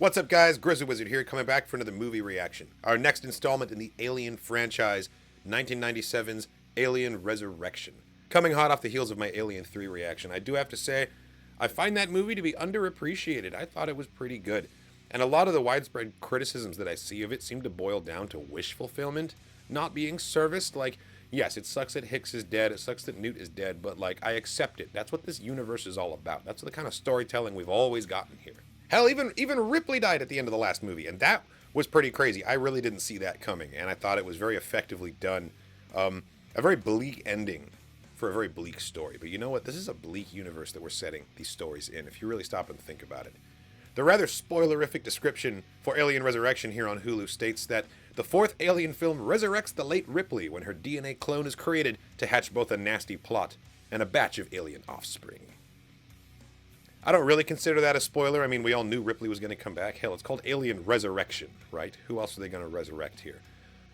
What's up, guys? Grizz Wizard here, coming back for another movie reaction. Our next installment in the Alien franchise, 1997's Alien Resurrection. Coming hot off the heels of my Alien 3 reaction, I do have to say, I find that movie to be underappreciated. I thought it was pretty good. And a lot of the widespread criticisms that I see of it seem to boil down to wish fulfillment, not being serviced. Like, yes, it sucks that Hicks is dead, it sucks that Newt is dead, but like, I accept it. That's what this universe is all about. That's the kind of storytelling we've always gotten here. Hell, even Ripley died at the end of the last movie, and that was pretty crazy. I really didn't see that coming, and I thought it was very effectively done. A very bleak ending for a very bleak story. But you know what? This is a bleak universe that we're setting these stories in, if you really stop and think about it. The rather spoilerific description for Alien Resurrection here on Hulu states that the fourth Alien film resurrects the late Ripley when her DNA clone is created to hatch both a nasty plot and a batch of alien offspring. I don't really consider that a spoiler. I mean, we all knew Ripley was going to come back. Hell, it's called Alien Resurrection, right? Who else are they going to resurrect here?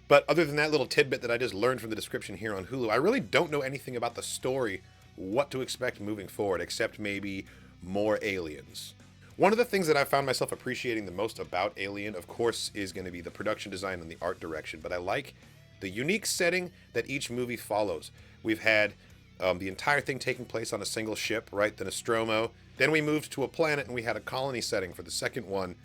But other than that little tidbit that I just learned from the description here on Hulu, I really don't know anything about the story, what to expect moving forward, except maybe more aliens. One of the things that I found myself appreciating the most about Alien, of course, is going to be the production design and the art direction, but I like the unique setting that each movie follows. We've had the entire thing taking place on a single ship, right? The Nostromo. Then we moved to a planet and we had a colony setting for the second one.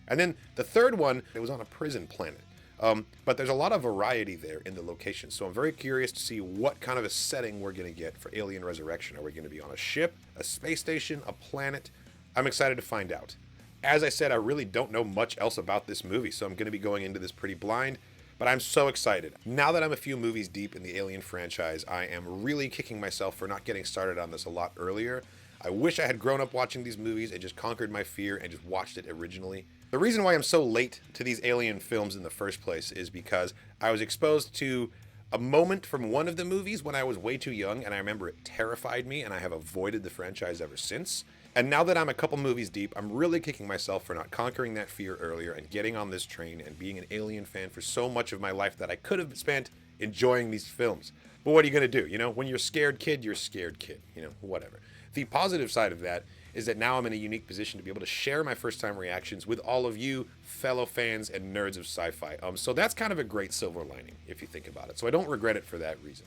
And then the third one, it was on a prison planet. But there's a lot of variety there in the location. So I'm very curious to see what kind of a setting we're going to get for Alien Resurrection. Are we going to be on a ship, a space station, a planet? I'm excited to find out. As I said, I really don't know much else about this movie, so I'm going to be going into this pretty blind. But I'm so excited. Now that I'm a few movies deep in the Alien franchise, I am really kicking myself for not getting started on this a lot earlier. I wish I had grown up watching these movies and just conquered my fear and just watched it originally. The reason why I'm so late to these Alien films in the first place is because I was exposed to a moment from one of the movies when I was way too young, and I remember it terrified me, and I have avoided the franchise ever since. And now that I'm a couple movies deep, I'm really kicking myself for not conquering that fear earlier and getting on this train and being an Alien fan for so much of my life that I could have spent enjoying these films. But what are you going to do? You know, when you're a scared kid, you're a scared kid. You know, whatever. The positive side of that is that now I'm in a unique position to be able to share my first-time reactions with all of you fellow fans and nerds of sci-fi. So that's kind of a great silver lining, if you think about it. So I don't regret it for that reason.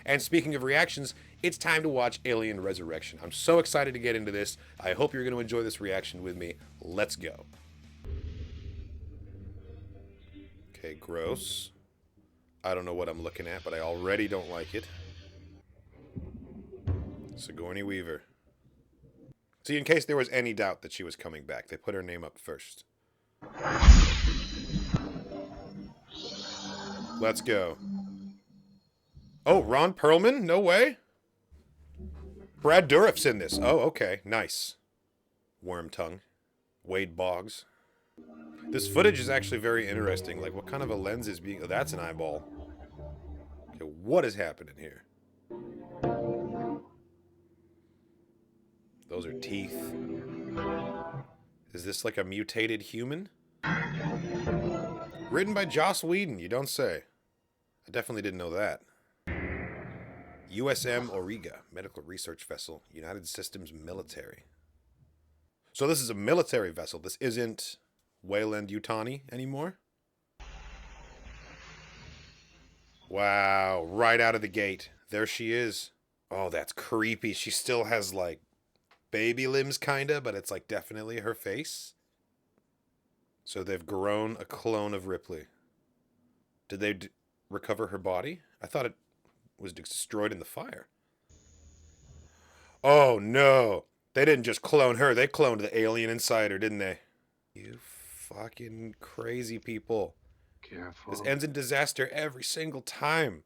And speaking of reactions, it's time to watch Alien Resurrection. I'm so excited to get into this. I hope you're going to enjoy this reaction with me. Let's go. Okay, gross. I don't know what I'm looking at, but I already don't like it. Sigourney Weaver. See, in case there was any doubt that she was coming back, they put her name up first. Let's go. Oh, Ron Perlman? No way. Brad Dourif's in this. Oh, okay. Nice. Worm tongue. Wade Boggs. This footage is actually very interesting. Like, what kind of a lens is being... Oh, that's an eyeball. Okay, what is happening here? Those are teeth. Is this like a mutated human? Written by Joss Whedon, you don't say. I definitely didn't know that. USM Auriga, medical research vessel, United Systems military. So this is a military vessel. This isn't Weyland-Yutani anymore? Wow, right out of the gate. There she is. Oh, that's creepy. She still has, like, baby limbs, kinda, but it's, like, definitely her face. So they've grown a clone of Ripley. Did they recover her body? I thought it was destroyed in the fire. Oh, no. They didn't just clone her. They cloned the alien inside her, didn't they? You fucking crazy people. Careful. This ends in disaster every single time.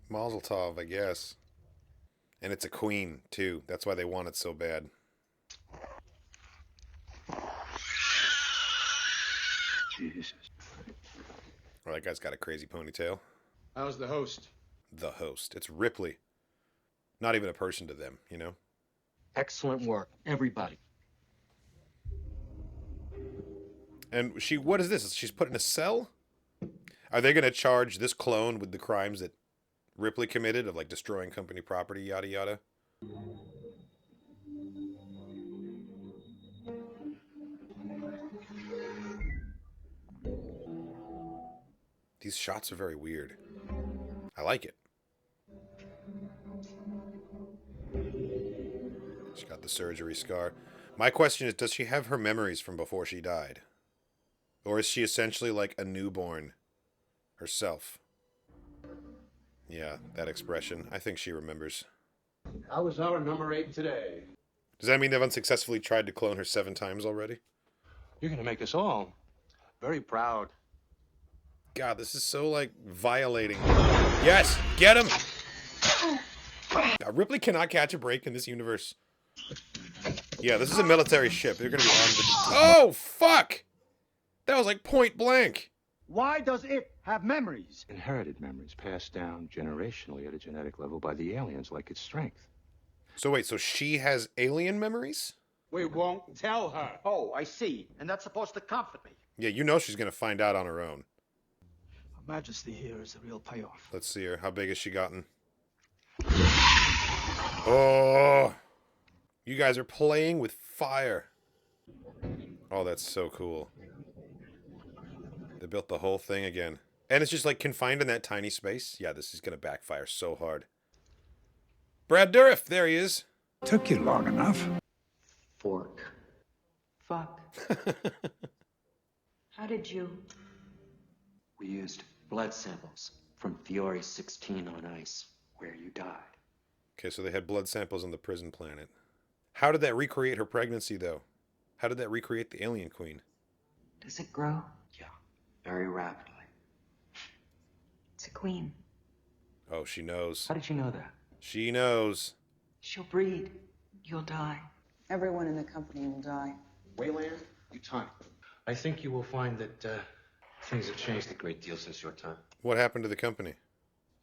Mazel tov, I guess. And it's a queen, too. That's why they want it so bad. Jesus. Oh, that guy's got a crazy ponytail. How's the host? The host. It's Ripley. Not even a person to them, you know? Excellent work, everybody. And what is this? She's put in a cell? Are they going to charge this clone with the crimes that Ripley committed of like destroying company property, yada yada. These shots are very weird. I like it. She got the surgery scar. My question is, does she have her memories from before she died? Or is she essentially like a newborn herself? Yeah, that expression. I think she remembers. How was our number 8 today? Does that mean they've unsuccessfully tried to clone her 7 times already? You're gonna make us all very proud. God, this is so, like, violating. Yes! Get him! Now, Ripley cannot catch a break in this universe. Yeah, this is a military ship. They're gonna be armed with... Oh, fuck! That was, like, point blank. Why does it have memories? Inherited memories passed down generationally at a genetic level by the aliens like its strength. So wait, so she has alien memories? We won't tell her. Oh, I see. And that's supposed to comfort me. Yeah, you know she's gonna find out on her own. Her Majesty here is the real payoff. Let's see her. How big has she gotten? Oh! You guys are playing with fire. Oh, that's so cool. They built the whole thing again. And it's just like confined in that tiny space. Yeah, this is gonna backfire so hard. Brad Dourif, there he is. Took you long enough. Fork. Fuck. How did you? We used blood samples from Fiore 16 on ice, where you died. Okay, so they had blood samples on the prison planet. How did that recreate her pregnancy, though? How did that recreate the alien queen? Does it grow? Yeah, very rapidly. It's a queen. Oh, she knows. How did you know that? She knows. She'll breed. You'll die. Everyone in the company will die. Wayland, you time. I think you will find that things have changed a great deal since your time. What happened to the company?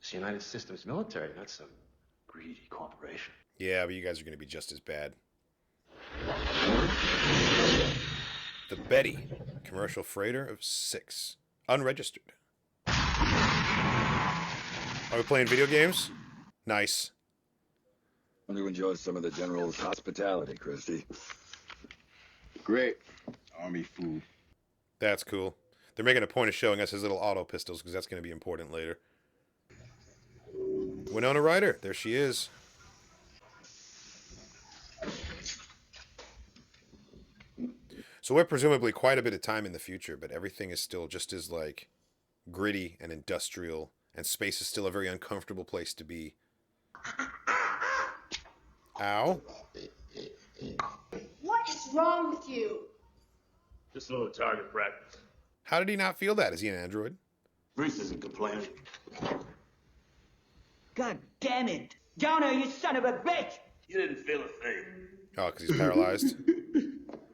It's the United Systems military, not some greedy corporation. Yeah, but you guys are going to be just as bad. The Betty, commercial freighter of 6. Unregistered. Are we playing video games? Nice. Want to enjoy some of the General's hospitality, Christy. Great. Army food. That's cool. They're making a point of showing us his little auto pistols because that's going to be important later. Winona Ryder, there she is. So we're presumably quite a bit of time in the future, but everything is still just as, like, gritty and industrial, and space is still a very uncomfortable place to be. Ow. What is wrong with you? Just a little target practice. How did he not feel that? Is he an android? Grizz isn't complaining. God damn it! Jonah, you son of a bitch! You didn't feel a thing. Oh, because he's paralyzed?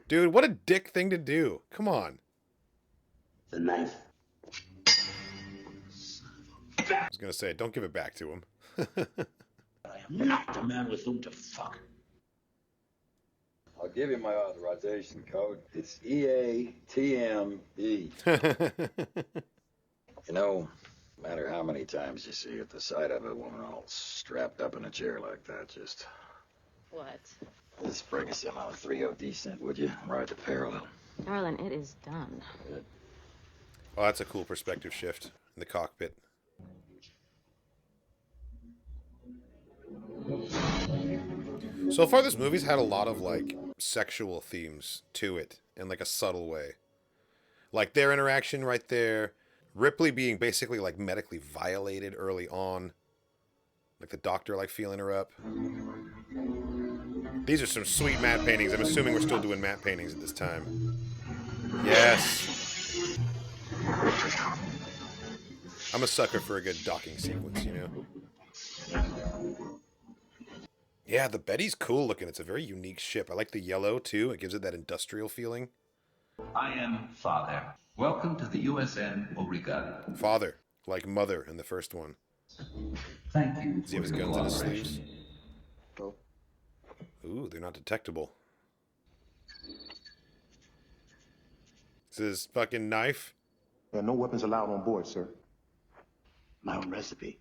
Dude, what a dick thing to do. Come on. The knife. I was going to say, don't give it back to him. I am not the man with whom to fuck. I'll give you my authorization code. It's EATME. You know, no matter how many times you see at the sight of a woman all strapped up in a chair like that, just... What? Just bring us in on a 3-0 descent, would you? Ride the parallel. Darling, it is done. Good. Oh, that's a cool perspective shift in the cockpit. So far, this movie's had a lot of, like, sexual themes to it in, like, a subtle way. Like, their interaction right there. Ripley being basically, like, medically violated early on. Like, the doctor, like, feeling her up. These are some sweet matte paintings. I'm assuming we're still doing matte paintings at this time. Yes. I'm a sucker for a good docking sequence, you know? Yeah, the Betty's cool looking. It's a very unique ship. I like the yellow, too. It gives it that industrial feeling. I am Father. Welcome to the USN Obrigado. Father, like Mother in the first one. Thank you. Does he have his guns in his sleeves? Ooh, they're not detectable. Is this fucking knife? There are no weapons allowed on board, sir. My own recipe.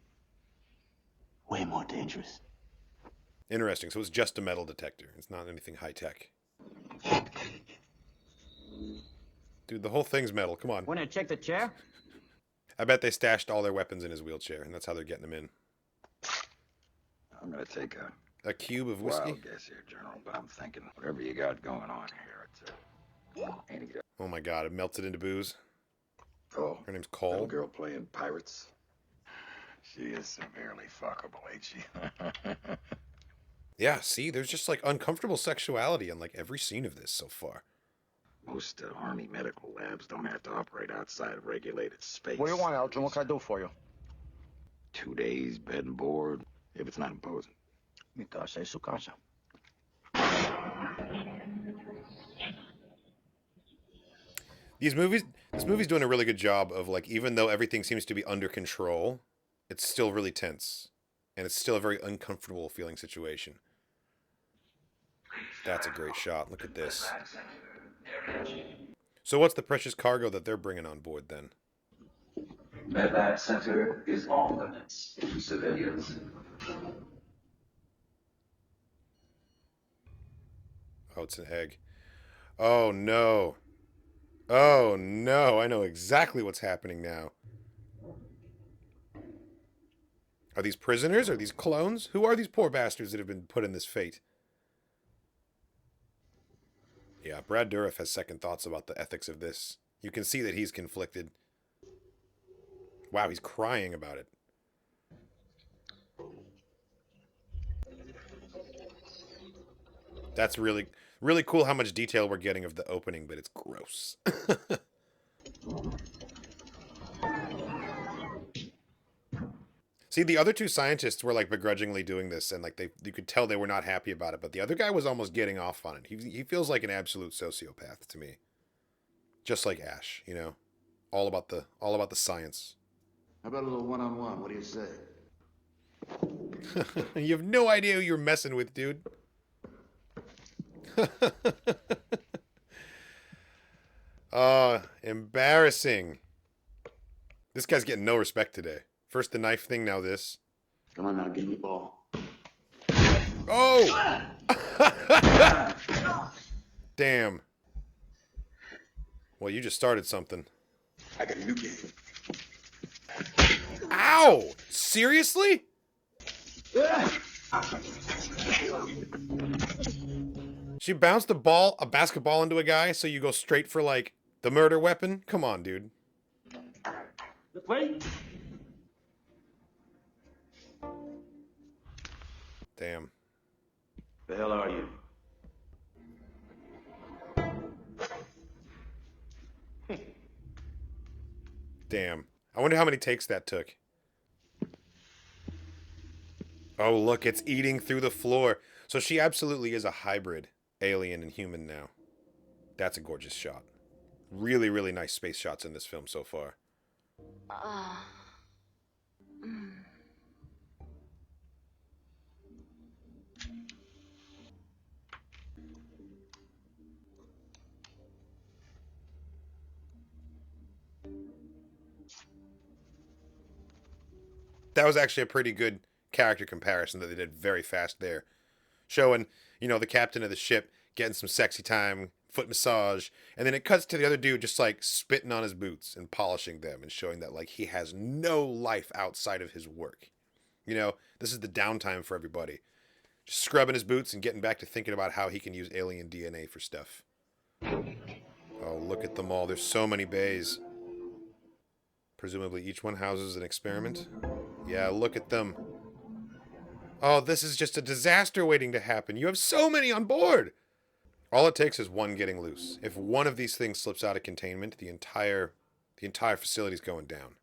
Way more dangerous. Interesting. So it's just a metal detector. It's not anything high-tech. Dude, the whole thing's metal. Come on. Want to check the chair? I bet they stashed all their weapons in his wheelchair, and that's how they're getting him in. I'm gonna take A cube of whiskey? wild guess here, General, but I'm thinking whatever you got going on here, it's ain't it? Oh my god, it melted into booze. Oh, Her name's little Cole. girl playing pirates. She is severely fuckable, ain't she? Yeah, see, there's just like uncomfortable sexuality in like every scene of this so far. Most Army medical labs don't have to operate outside of regulated space. What do you want, Elgin? What can I do for you? 2 days, bed and board, if it's not imposing. Mi casa es su casa. This movie's doing a really good job of like, even though everything seems to be under control, it's still really tense. And it's still a very uncomfortable feeling situation. That's a great shot. Look at this. So what's the precious cargo that they're bringing on board then? Medevac center is off limits to civilians. Oh, it's an egg. Oh, no. Oh, no. I know exactly what's happening now. Are these prisoners? Are these clones? Who are these poor bastards that have been put in this fate? Yeah, Brad Dourif has second thoughts about the ethics of this. You can see that he's conflicted. Wow, he's crying about it. That's really, really cool how much detail we're getting of the opening, but it's gross. See, the other two scientists were like begrudgingly doing this, and like you could tell they were not happy about it. But the other guy was almost getting off on it. He feels like an absolute sociopath to me, just like Ash. You know, all about the science. How about a little one-on-one? What do you say? You have no idea who you're messing with, dude. Embarrassing. This guy's getting no respect today. First the knife thing, now this. Come on now, give me the ball. Oh! Damn. Well, you just started something. I got a new game. Ow! Seriously? She bounced a basketball into a guy, so you go straight for, like, the murder weapon? Come on, dude. This way? Damn. The hell are you? Damn. I wonder how many takes that took. Oh, look, it's eating through the floor. So she absolutely is a hybrid alien and human now. That's a gorgeous shot. Really, really nice space shots in this film so far. That was actually a pretty good character comparison that they did very fast there. Showing, you know, the captain of the ship getting some sexy time, foot massage, and then it cuts to the other dude just like spitting on his boots and polishing them and showing that like he has no life outside of his work. You know, this is the downtime for everybody. Just scrubbing his boots and getting back to thinking about how he can use alien DNA for stuff. Oh, look at them all. There's so many bays. Presumably each one houses an experiment. Yeah, look at them. Oh, this is just a disaster waiting to happen. You have so many on board. All it takes is one getting loose. If one of these things slips out of containment, the entire facility's going down.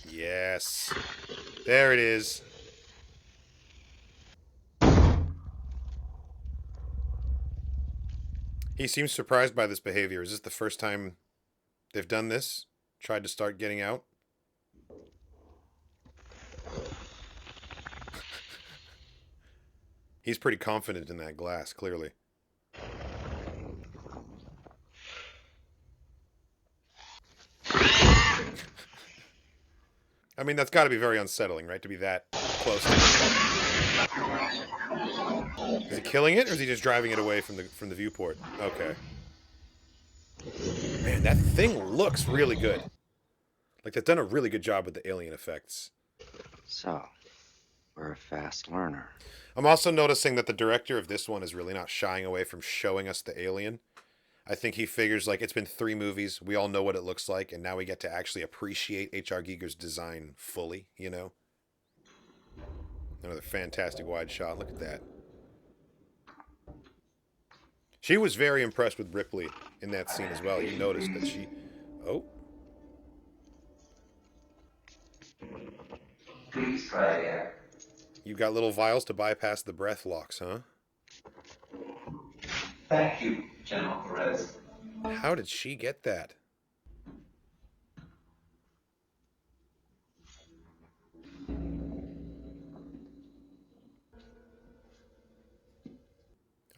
Yes. There it is. He seems surprised by this behavior. Is this the first time they've done this? Tried to start getting out? He's pretty confident in that glass, clearly. I mean, that's got to be very unsettling, right? To be that close to it. Is he killing it, or is he just driving it away from the viewport? Okay. Man, that thing looks really good. Like, they've done a really good job with the alien effects. So, we're a fast learner. I'm also noticing that the director of this one is really not shying away from showing us the alien. I think he figures, like, it's been 3 movies, we all know what it looks like, and now we get to actually appreciate H.R. Giger's design fully, you know? Another fantastic wide shot. Look at that. She was very impressed with Ripley in that scene as well. You noticed that she... Oh. Please try again. You've got little vials to bypass the breath locks, huh? Thank you, General Perez. How did she get that?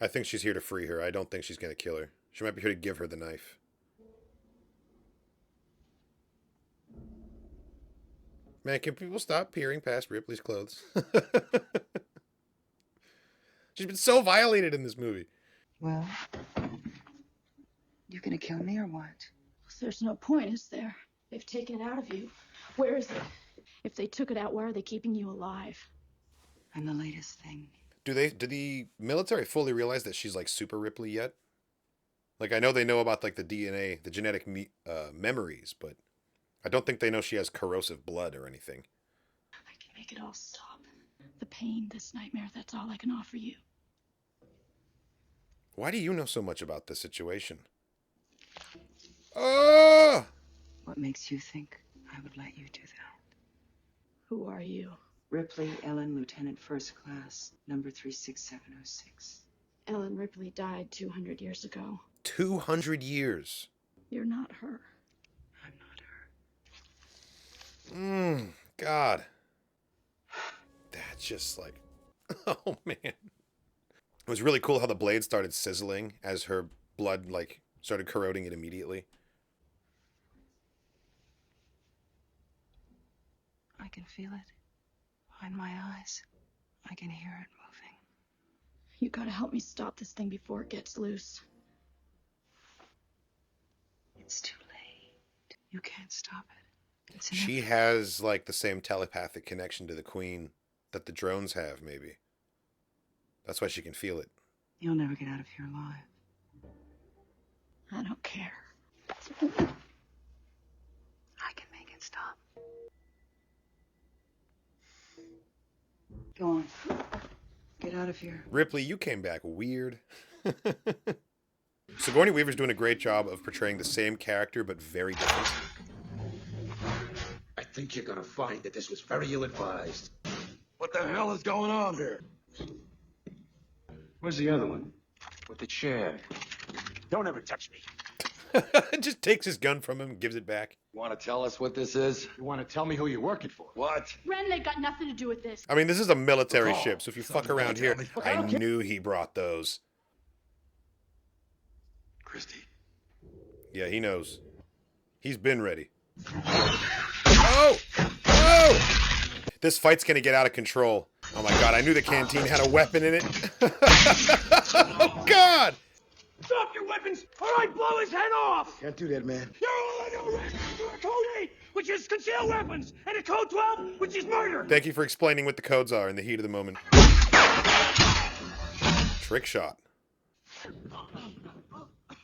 I think she's here to free her. I don't think she's going to kill her. She might be here to give her the knife. Man, can people stop peering past Ripley's clothes? She's been so violated in this movie. Well, you gonna kill me or what? There's no point, is there? They've taken it out of you. Where is it? If they took it out, why are they keeping you alive? I'm the latest thing. Do the military fully realize that she's like Super Ripley yet? Like, I know they know about like the DNA, the genetic memories, but I don't think they know she has corrosive blood or anything. I can make it all stop. The pain, this nightmare, that's all I can offer you. Why do you know so much about this situation? Oh! What makes you think I would let you do that? Who are you? Ripley Ellen, Lieutenant First Class, number 36706. Ellen Ripley died 200 years ago. 200 years. You're not her. I'm not her. God. That's just like... Oh, man. It was really cool how the blade started sizzling as her blood, like, started corroding it immediately. I can feel it. Behind my eyes. I can hear it moving. You gotta help me stop this thing before it gets loose. It's too late. You can't stop it. It's She enough. has, like, the same telepathic connection to the Queen that the drones have, maybe. That's why she can feel it. You'll never get out of here alive. I don't care. I can make it stop. Go on. Get out of here. Ripley, you came back weird. Sigourney Weaver's doing a great job of portraying the same character, but very different. I think you're gonna find that this was very ill-advised. What the hell is going on here? Where's the other one? With the chair. Don't ever touch me. Just takes his gun from him and gives it back. Want to tell us what this is? You want to tell me who you're working for? What? Renly got nothing to do with this. I mean, this is a military Oh, ship, so if you something fuck around here, military. I Okay. knew he brought those. Christy. Yeah, he knows. He's been ready. Oh! Oh! This fight's gonna get out of control. Oh my god, I knew the canteen had a weapon in it. Oh god! Drop your weapons, or I blow his head off! Can't do that, man. You're all under arrest for a Code 8, which is concealed weapons, and a Code 12, which is murder! Thank you for explaining what the codes are in the heat of the moment. Trick shot.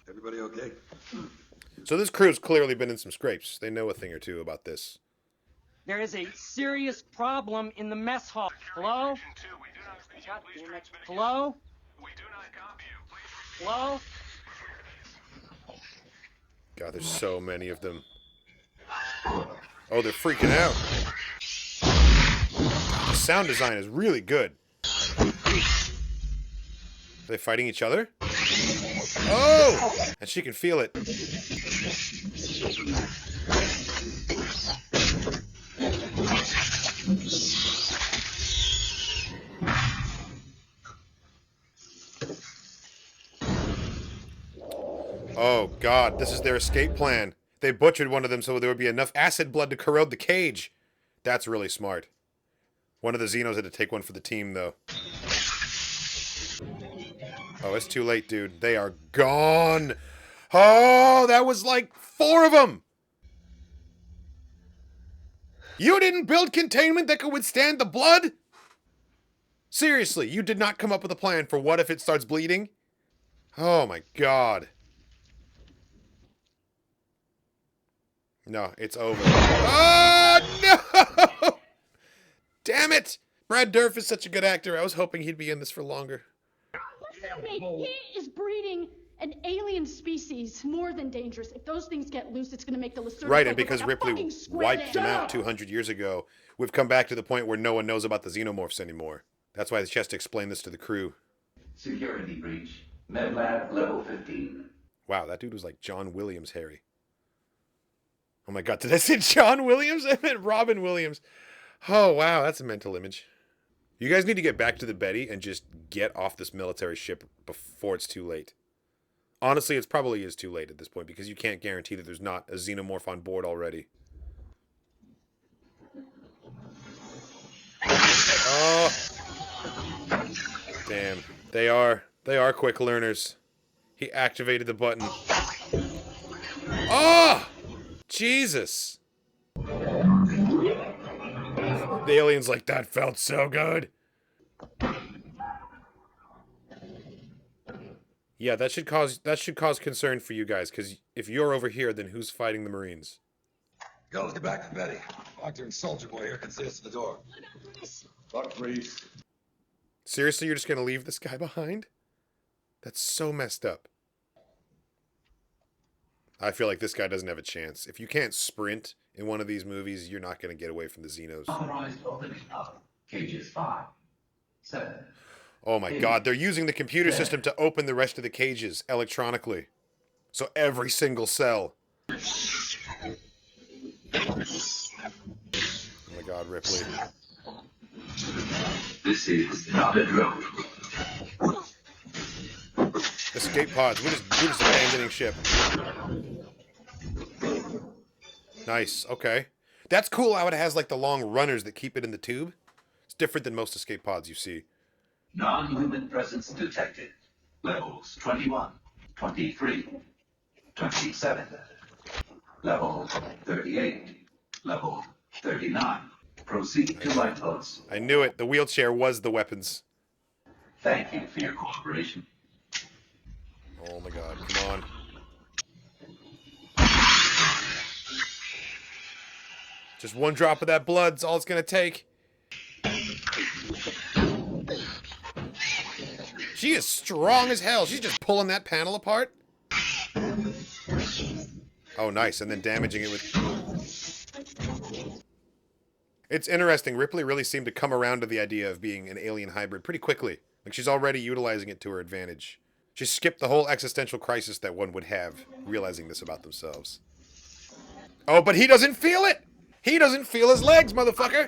Everybody okay? So this crew's clearly been in some scrapes. They know a thing or two about this. There is a serious problem in the mess hall. Hello? God damn it. Hello? Hello? God, there's so many of them. Oh, they're freaking out. The sound design is really good. Are they fighting each other? Oh! And she can feel it. Oh, God, this is their escape plan. They butchered one of them so there would be enough acid blood to corrode the cage. That's really smart. One of the Xenos had to take one for the team, though. Oh, it's too late, dude. They are gone. Oh, that was like 4 of them. You didn't build containment that could withstand the blood? Seriously, you did not come up with a plan for what if it starts bleeding? Oh my god. No, it's over. Oh, no! Damn it! Brad Dourif is such a good actor. I was hoping he'd be in this for longer. Listen to me. He is breeding an alien species more than dangerous. If those things get loose, it's going to make the Lacerda Right, and because like Ripley wiped them out 200 years ago, we've come back to the point where no one knows about the xenomorphs anymore. That's why she has to explain this to the crew. Security breach. MedLab level 15. Wow, that dude was like John Williams, Harry. Oh my god, did I say John Williams? I meant Robin Williams. Oh, wow, that's a mental image. You guys need to get back to the Betty and just get off this military ship before it's too late. Honestly, it probably is too late at this point because you can't guarantee that there's not a xenomorph on board already. Oh. Damn. They are quick learners. He activated the button. Oh! Jesus. The alien's like, that felt so good. Yeah, that should cause concern for you guys, because if you're over here, then who's fighting the Marines? Girls, get back to Betty. Doctor and Soldier Boy here can see us at the door. Fuck Grizz. Seriously, you're just gonna leave this guy behind? That's so messed up. I feel like this guy doesn't have a chance. If you can't sprint in one of these movies, you're not gonna get away from the Xenos. Authorized opening up. Cages 5, 7. Oh my god, they're using the computer system to open the rest of the cages electronically. So every single cell. Oh my god, Ripley. This is not a drone. Escape pods. We're just abandoning ship. Nice. Okay. That's cool how it has like the long runners that keep it in the tube. It's different than most escape pods you see. Non-human presence detected. Levels 21, 23, 27. Level 38. Level 39. Proceed to lifeboats. I knew it. The wheelchair was the weapons. Thank you for your cooperation. Oh my god, come on. Just one drop of that blood's all it's gonna take. She is strong as hell. She's just pulling that panel apart. Oh, nice. And then damaging it with... It's interesting. Ripley really seemed to come around to the idea of being an alien hybrid pretty quickly. Like, she's already utilizing it to her advantage. She skipped the whole existential crisis that one would have, realizing this about themselves. Oh, but he doesn't feel it! He doesn't feel his legs, motherfucker!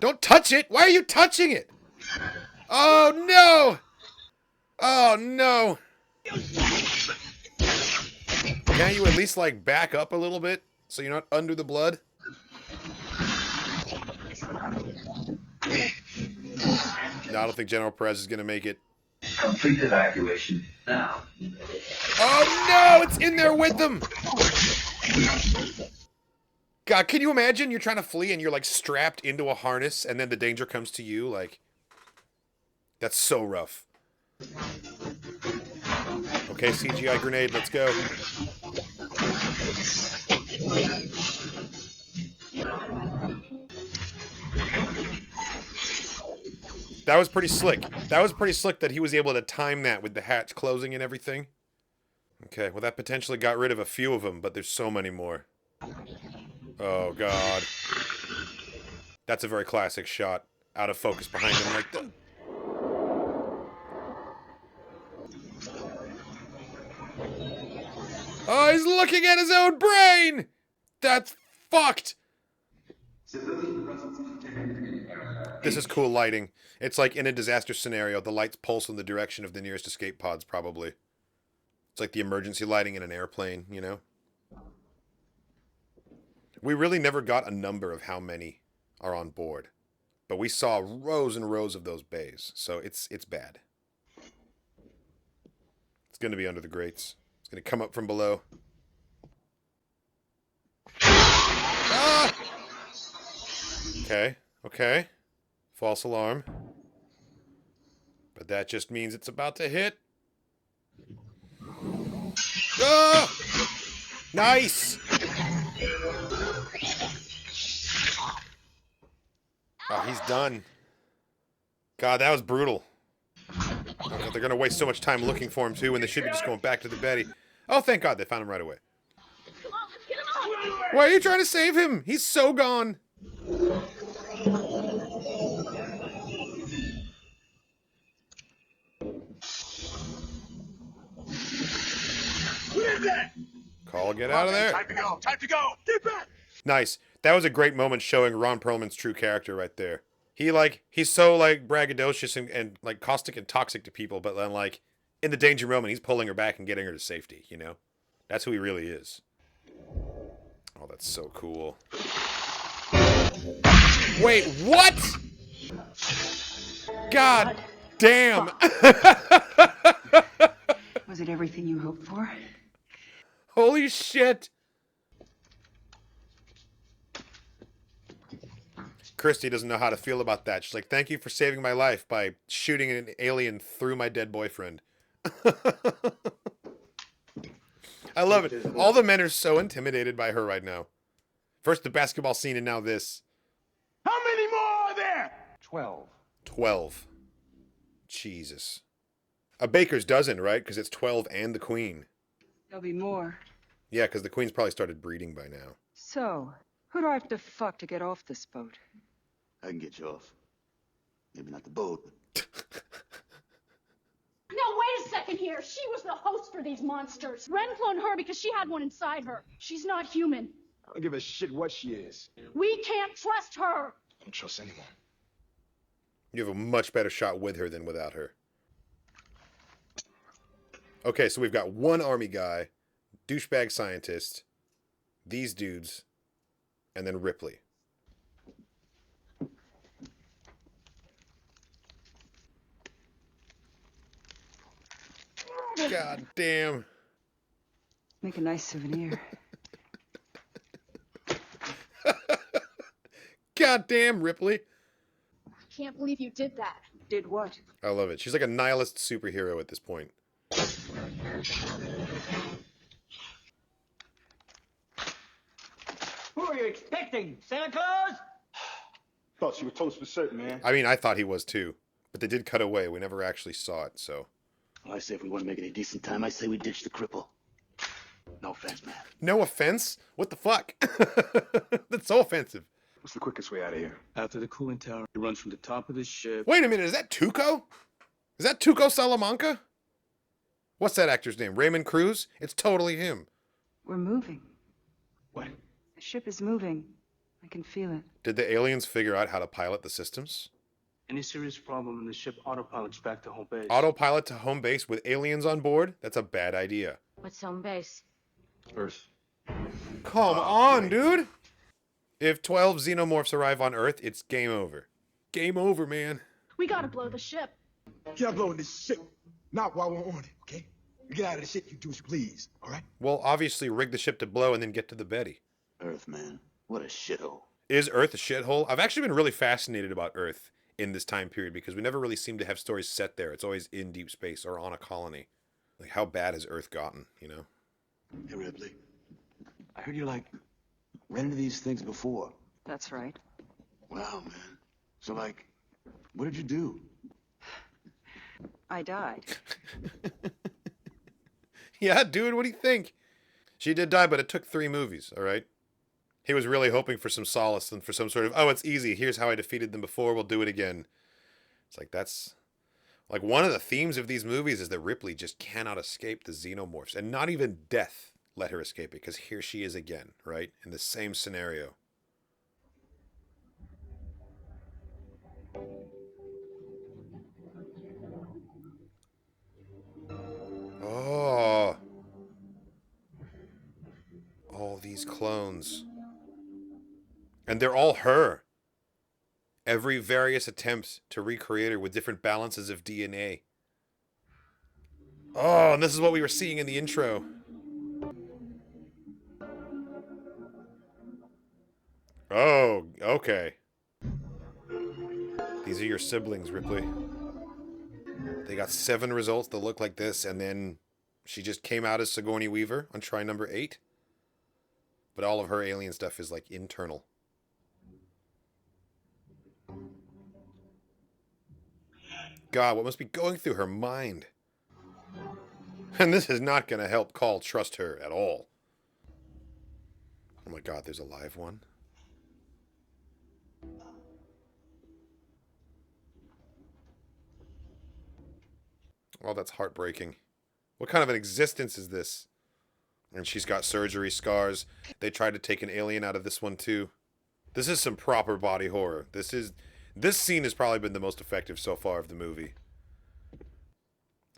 Don't touch it! Why are you touching it? Oh, no! Oh, no! Can't you at least, like, back up a little bit so you're not under the blood? No, I don't think General Perez is going to make it. Complete evacuation now. Oh, no! It's in there with them! God, can you imagine? You're trying to flee and you're, like, strapped into a harness and then the danger comes to you? Like, that's so rough. Okay, CGI grenade, let's go. That was pretty slick. That was pretty slick that he was able to time that with the hatch closing and everything. Okay, well that potentially got rid of a few of them, but there's so many more. Oh, God. That's a very classic shot. Out of focus behind him like that. Oh, he's looking at his own brain! That's fucked! This is cool lighting. It's like in a disaster scenario, the lights pulse in the direction of the nearest escape pods, probably. It's like the emergency lighting in an airplane, you know? We really never got a number of how many are on board. But we saw rows and rows of those bays, so it's bad. It's going to be under the grates. It's going to come up from below. Ah! Okay, okay. False alarm. But that just means it's about to hit. Ah! Nice! Oh, he's done. God, that was brutal. Oh, God, they're going to waste so much time looking for him, too, when they should be just going back to the Betty. Oh, thank God they found him right away. Why are you trying to save him? He's so gone. What is that? Call, get out of there. Time to go. Time to go. Get back. Nice. That was a great moment showing Ron Perlman's true character right there. He's so, like, braggadocious and like, caustic and toxic to people, but then, like, in the danger moment, he's pulling her back and getting her to safety, you know? That's who he really is. Oh, that's so cool. Wait, what? God damn. Was it everything you hoped for? Holy shit. Christy doesn't know how to feel about that. She's like, thank you for saving my life by shooting an alien through my dead boyfriend. I love it. All the men are so intimidated by her right now. First the basketball scene and now this. How many more are there? 12. 12. Jesus. A baker's dozen, right? Because it's 12 and the queen. There'll be more. Yeah, because the queen's probably started breeding by now. So, who do I have to fuck to get off this boat? I can get you off. Maybe not the boat, but... Now, wait a second here. She was the host for these monsters. Ren cloned her because she had one inside her. She's not human. I don't give a shit what she is. We can't trust her. I don't trust anyone. You have a much better shot with her than without her. Okay, so we've got one army guy, douchebag scientist, these dudes, and then Ripley. God damn. Make a nice souvenir. God damn, Ripley. I can't believe you did that. Did what? I love it. She's like a nihilist superhero at this point. Who are you expecting? Santa Claus? Thought you were toast for certain, man. I mean, I thought he was too. But they did cut away. We never actually saw it, so... Well, I say if we want to make it a decent time, I say we ditch the cripple. No offense, man. No offense? What the fuck? That's so offensive. What's the quickest way out of here? After the cooling tower, it runs from the top of the ship. Wait a minute, is that Tuco? Is that Tuco Salamanca? What's that actor's name? Raymond Cruz? It's totally him. We're moving. What? The ship is moving. I can feel it. Did the aliens figure out how to pilot the systems? Any serious problem and the ship autopilots back to home base. Autopilot to home base with aliens on board? That's a bad idea. What's home base? Earth. Come on, dude! If 12 xenomorphs arrive on Earth, it's game over. Game over, man. We gotta blow the ship. You're not blowing this ship. Not while we're on it, okay? You get out of the ship, you do as you please, all right? Well, obviously rig the ship to blow and then get to the Betty. Earth, man. What a shithole. Is Earth a shithole? I've actually been really fascinated about Earth in this time period because we never really seem to have stories set there. It's always in deep space or on a colony. Like, how bad has Earth gotten, you know? Hey, Ripley. I heard you, like, ran into these things before. That's right. Wow, man. So, like, what did you do? I died. Yeah, dude, what do you think? She did die, but it took 3 movies, all right? He was really hoping for some solace and for some sort of, oh, it's easy. Here's how I defeated them before. We'll do it again. It's like, that's... Like, one of the themes of these movies is that Ripley just cannot escape the xenomorphs. And not even death let her escape it, because here she is again, right? In the same scenario. Oh. All these clones. And they're all her. Every various attempt to recreate her with different balances of DNA. Oh, and this is what we were seeing in the intro. Oh, okay. These are your siblings, Ripley. They got 7 results that look like this, and then she just came out as Sigourney Weaver on try number 8. But all of her alien stuff is, like, internal. God, what must be going through her mind? And this is not going to help Call trust her at all. Oh my God, there's a live one. Oh, that's heartbreaking. What kind of an existence is this? And she's got surgery scars. They tried to take an alien out of this one too. This is some proper body horror. This scene has probably been the most effective so far of the movie.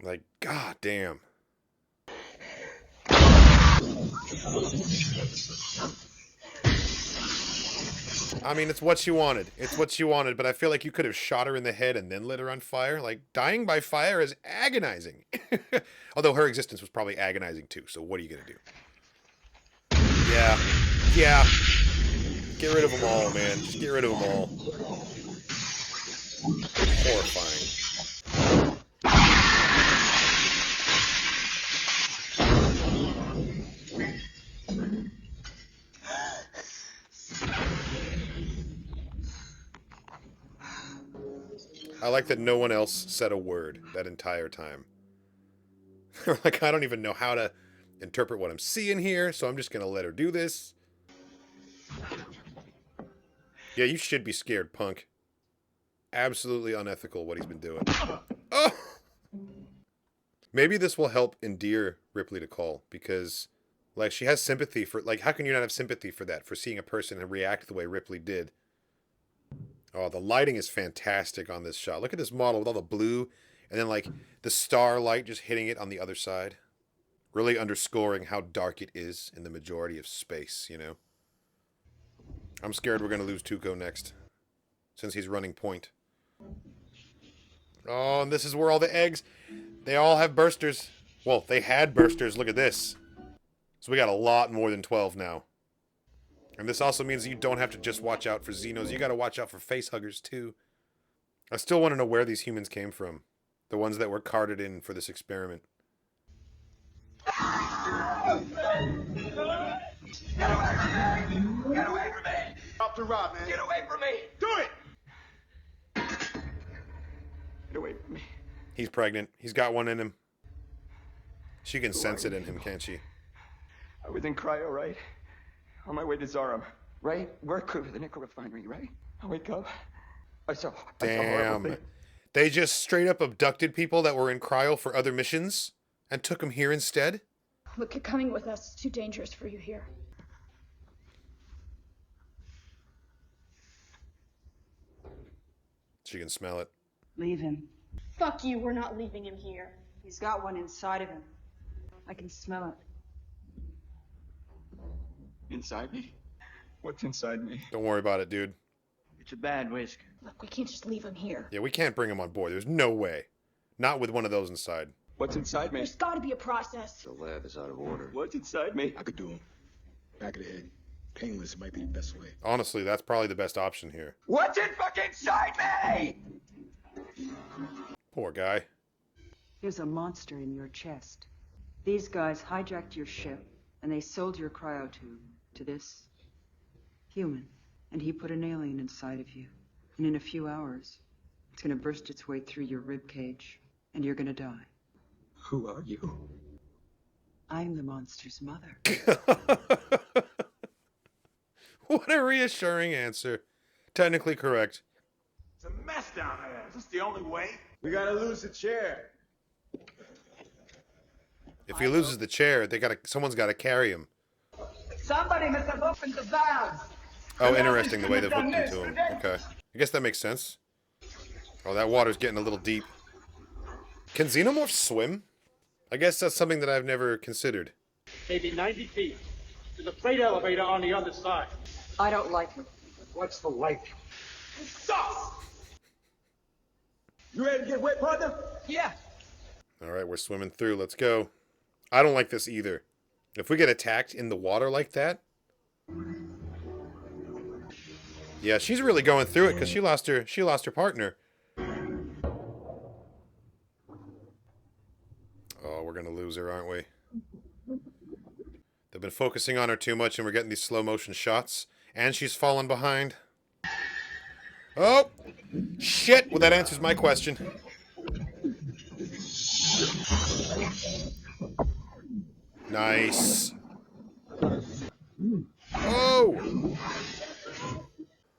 Like, god damn. I mean, it's what she wanted. It's what she wanted, but I feel like you could have shot her in the head and then lit her on fire. Like, dying by fire is agonizing. Although her existence was probably agonizing too, so what are you going to do? Yeah. Yeah. Get rid of them all, man. Just get rid of them all. Horrifying. I like that no one else said a word that entire time. Like, I don't even know how to interpret what I'm seeing here, so I'm just going to let her do this. Yeah, you should be scared, punk. Absolutely unethical what he's been doing. Oh! Maybe this will help endear Ripley to Call, because, like, she has sympathy for, like, how can you not have sympathy for that, for seeing a person react the way Ripley did? Oh, the lighting is fantastic on this shot. Look at this model with all the blue, and then, like, the starlight just hitting it on the other side. Really underscoring how dark it is in the majority of space, you know? I'm scared we're going to lose Tuco next, since he's running point. Oh, and this is where all the eggs, they all have bursters. Well, they had bursters. Look at this. So we got a lot more than 12 now. And this also means you don't have to just watch out for Xenos. You got to watch out for facehuggers, too. I still want to know where these humans came from. The ones that were carted in for this experiment. Get away from me! Drop the rod, man. Get away from me! Do it! Get away from me. He's pregnant. He's got one in him. She can sense it in him, can't she? I was in cryo, right? On my way to Zarum. Right? Work over the nickel refinery, right? I wake up. I saw Damn. They just straight up abducted people that were in cryo for other missions and took them here instead? Look, you're coming with us. It's too dangerous for you here. She can smell it. Leave him. Fuck you, we're not leaving him here. He's got one inside of him. I can smell it. Inside me? What's inside me? Don't worry about it, dude. It's a bad risk. Look, we can't just leave him here. Yeah, we can't bring him on board. There's no way. Not with one of those inside. What's inside me? There's gotta be a process. The lab is out of order. What's inside me? I could do him. Back of the head. Painless might be the best way. Honestly, that's probably the best option here. What's in fucking inside me? Poor guy. There's a monster in your chest. These guys hijacked your ship, and they sold your cryotube to this human. And he put an alien inside of you. And in a few hours, it's gonna burst its way through your rib cage, and you're gonna die. Who are you? I'm the monster's mother. What a reassuring answer. Technically correct. It's a mess down there. Is this the only way? We gotta lose the chair. If he loses the chair, someone's got to carry him. Somebody must have opened the valves. Oh, interesting the way they've hooked into him. Okay. I guess that makes sense. Oh, that water's getting a little deep. Can xenomorphs swim? I guess that's something that I've never considered. Maybe 90 feet. There's a freight elevator on the other side. I don't like it. What's the like? Sauce! You ready to get wet, partner? Yeah. All right, we're swimming through. Let's go. I don't like this either. If we get attacked in the water like that... Yeah, she's really going through it because she lost her partner. Oh, we're gonna lose her, aren't we? They've been focusing on her too much and we're getting these slow motion shots. And she's fallen behind. Oh! Shit! Well, that answers my question. Nice. Oh!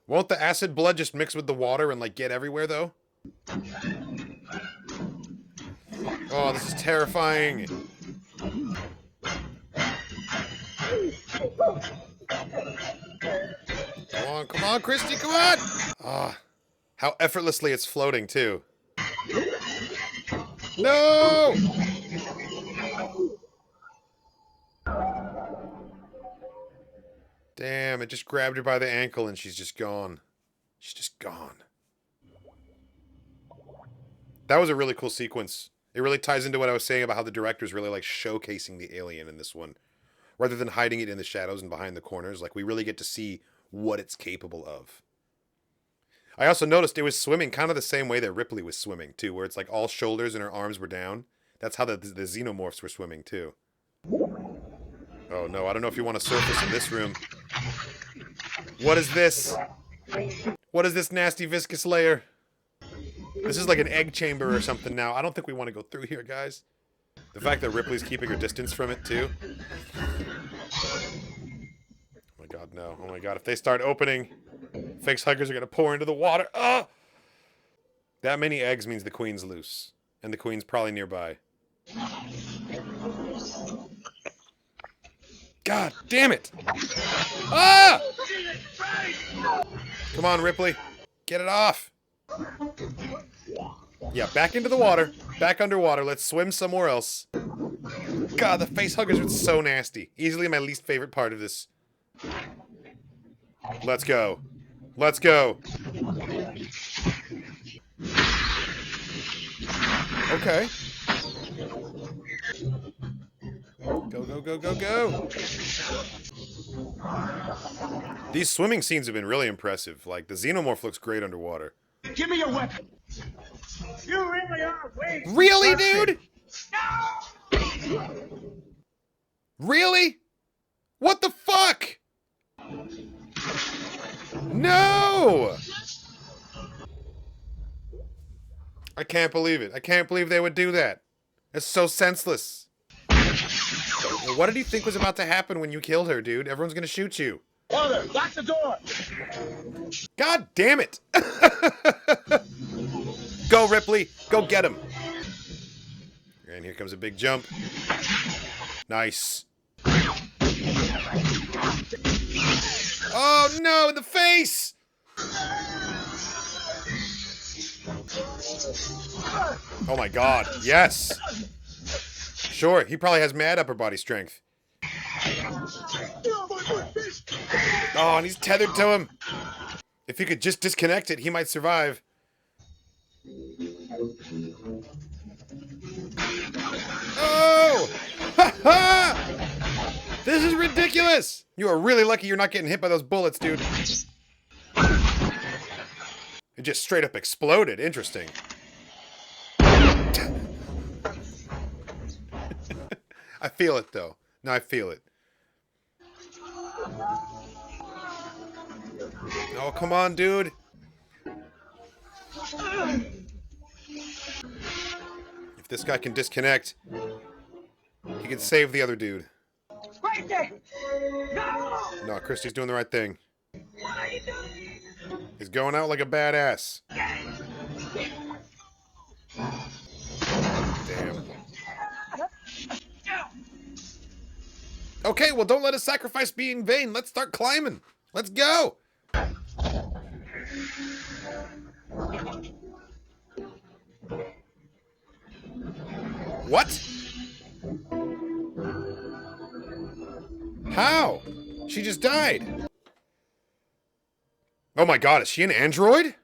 Won't the acid blood just mix with the water and, like, get everywhere, though? Oh, this is terrifying. Come on, Christy, come on! Ah, how effortlessly it's floating, too. No! Damn, it just grabbed her by the ankle and she's just gone. She's just gone. That was a really cool sequence. It really ties into what I was saying about how the director's really like showcasing the alien in this one. Rather than hiding it in the shadows and behind the corners, like we really get to see what it's capable of. I also noticed it was swimming kind of the same way that Ripley was swimming, too, where it's like all shoulders and her arms were down. That's how the xenomorphs were swimming, too. Oh, no, I don't know if you want to surface in this room. What is this? What is this nasty viscous layer? This is like an egg chamber or something now. I don't think we want to go through here, guys. The fact that Ripley's keeping her distance from it, too. Oh my god, no. Oh my god, if they start opening, face huggers are going to pour into the water. Ah! That many eggs means the queen's loose. And the queen's probably nearby. God damn it! Ah! Come on, Ripley. Get it off. Yeah, back into the water. Back underwater. Let's swim somewhere else. God, the face huggers are so nasty. Easily my least favorite part of this. Let's go. Let's go. Okay. Go, go, go, go, go. These swimming scenes have been really impressive. Like, the xenomorph looks great underwater. Give me your weapon. You really are way. Really, dude? No! Really? What the fuck? No! I can't believe it. I can't believe they would do that. It's so senseless. What did you think was about to happen when you killed her, dude? Everyone's gonna shoot you. Order, lock the door. God damn it! Go, Ripley. Go get him. And here comes a big jump. Nice. Oh no, in the face! Oh my god, yes! Sure, he probably has mad upper body strength. Oh, and he's tethered to him. If he could just disconnect it, he might survive. Oh! Ha ha! This is ridiculous! You are really lucky you're not getting hit by those bullets, dude. It just straight up exploded. Interesting. I feel it, though. No, I feel it. Oh, come on, dude. If this guy can disconnect, he can save the other dude. Right there. No! No, Christy's doing the right thing. What are you doing? He's going out like a badass. Damn. Okay, well, don't let his sacrifice be in vain. Let's start climbing. Let's go. What? How? She just died. Oh my god, is she an android?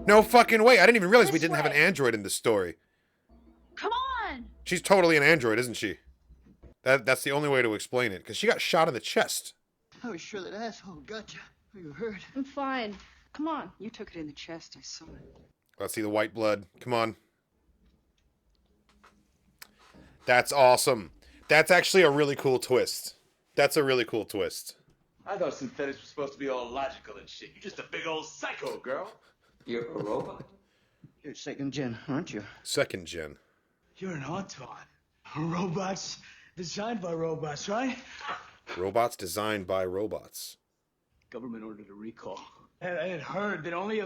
No fucking way. I didn't even realize we didn't have an android in this story. Come on! She's totally an android, isn't she? That's the only way to explain it, because she got shot in the chest. I was sure that asshole got you. Are you hurt? I'm fine. Come on. You took it in the chest, I saw it. Let's see the white blood. Come on. That's awesome. That's actually a really cool twist. That's a really cool twist. I thought synthetics were supposed to be all logical and shit. You're just a big old psycho, girl. You're a robot? You're second gen, aren't you? Second gen. You're an Auton. Robots designed by robots, right? Robots designed by robots. Government ordered a recall. And I had heard that only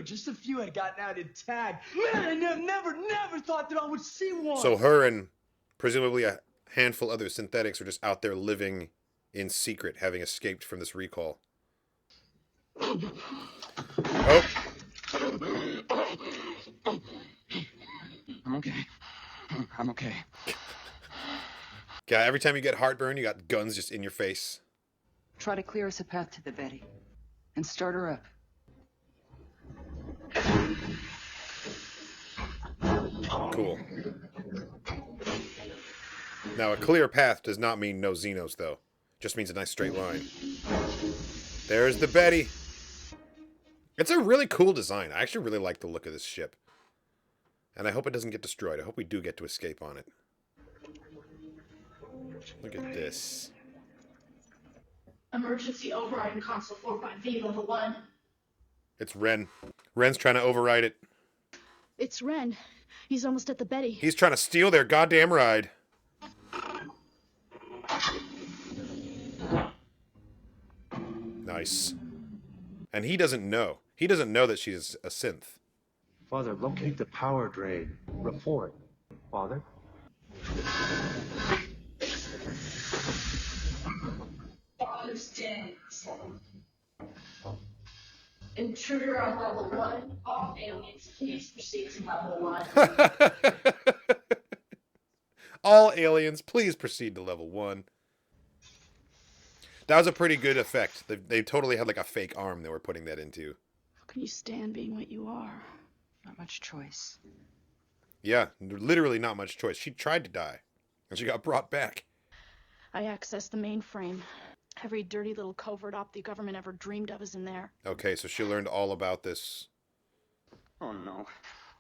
just a few had gotten out intact. Man, I never thought that I would see one. So her and presumably a handful other synthetics are just out there living in secret, having escaped from this recall. Oh. I'm okay. I'm okay. Yeah, every time you get heartburn, you got guns just in your face. Try to clear us a path to the Betty. And start her up. Cool. Now, a clear path does not mean no Xenos, though. Just means a nice straight line. There's the Betty. It's a really cool design. I actually really like the look of this ship. And I hope it doesn't get destroyed. I hope we do get to escape on it. Look at this. Emergency override in console 45V level 1. It's Ren. Ren's trying to override it. It's Ren. He's almost at the Betty. He's trying to steal their goddamn ride. Nice. And he doesn't know. He doesn't know that she's a synth. Father, locate the power drain. Report. Father? Father's dead. Intruder on level 1. All aliens, please proceed to level 1. All aliens, please proceed to level 1. That was a pretty good effect. They totally had like a fake arm they were putting that into. How can you stand being what you are? Not much choice. Yeah, literally not much choice. She tried to die, and she got brought back. I accessed the mainframe. Every dirty little covert op the government ever dreamed of is in there. Okay, so she learned all about this. Oh no.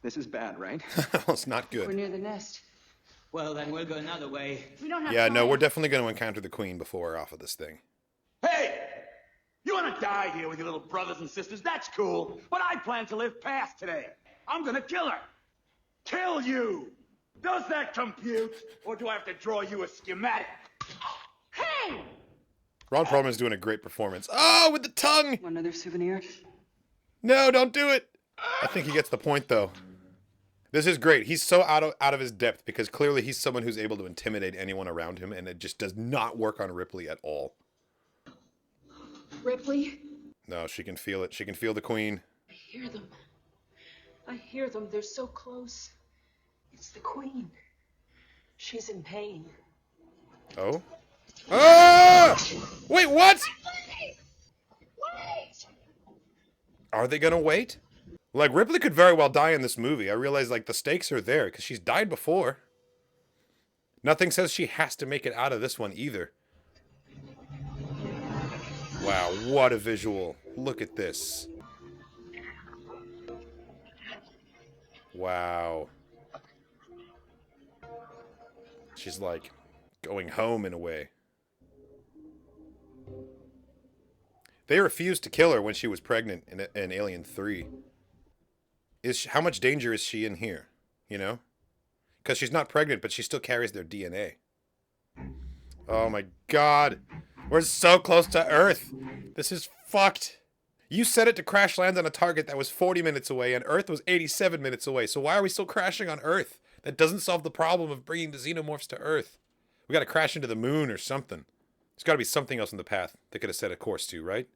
This is bad, right? Well, it's not We're good. near the nest. Well, then we'll go another way. We don't have Yeah, time. no, we're definitely going to encounter the Queen before we're off of this thing. Hey! You want to die here with your little brothers and sisters? That's cool. But I plan to live past today. I'm going to kill her. Kill you! Does that compute? Or do I have to draw you a schematic? Hey! Ron Perlman's doing a great performance. Oh, with the tongue! Want another souvenir? No, don't do it! I think he gets the point, though. This is great. He's so out of his depth, because clearly he's someone who's able to intimidate anyone around him, and it just does not work on Ripley at all. Ripley? No, she can feel it. She can feel the Queen. I hear them. I hear them. They're so close. It's the Queen. She's in pain. Oh? Ah! Wait, what? Wait! Are they gonna wait? Like, Ripley could very well die in this movie. I realize, like, the stakes are there, because she's died before. Nothing says she has to make it out of this one, either. Wow, what a visual. Look at this. Wow. She's, like, going home in a way. They refused to kill her when she was pregnant in Alien 3. How much danger is she in here? You know? Because she's not pregnant, but she still carries their DNA. Oh my god. We're so close to Earth. This is fucked. You set it to crash land on a target that was 40 minutes away, and Earth was 87 minutes away. So why are we still crashing on Earth? That doesn't solve the problem of bringing the xenomorphs to Earth. We gotta crash into the moon or something. There's gotta be something else in the path they could have set a course to, right?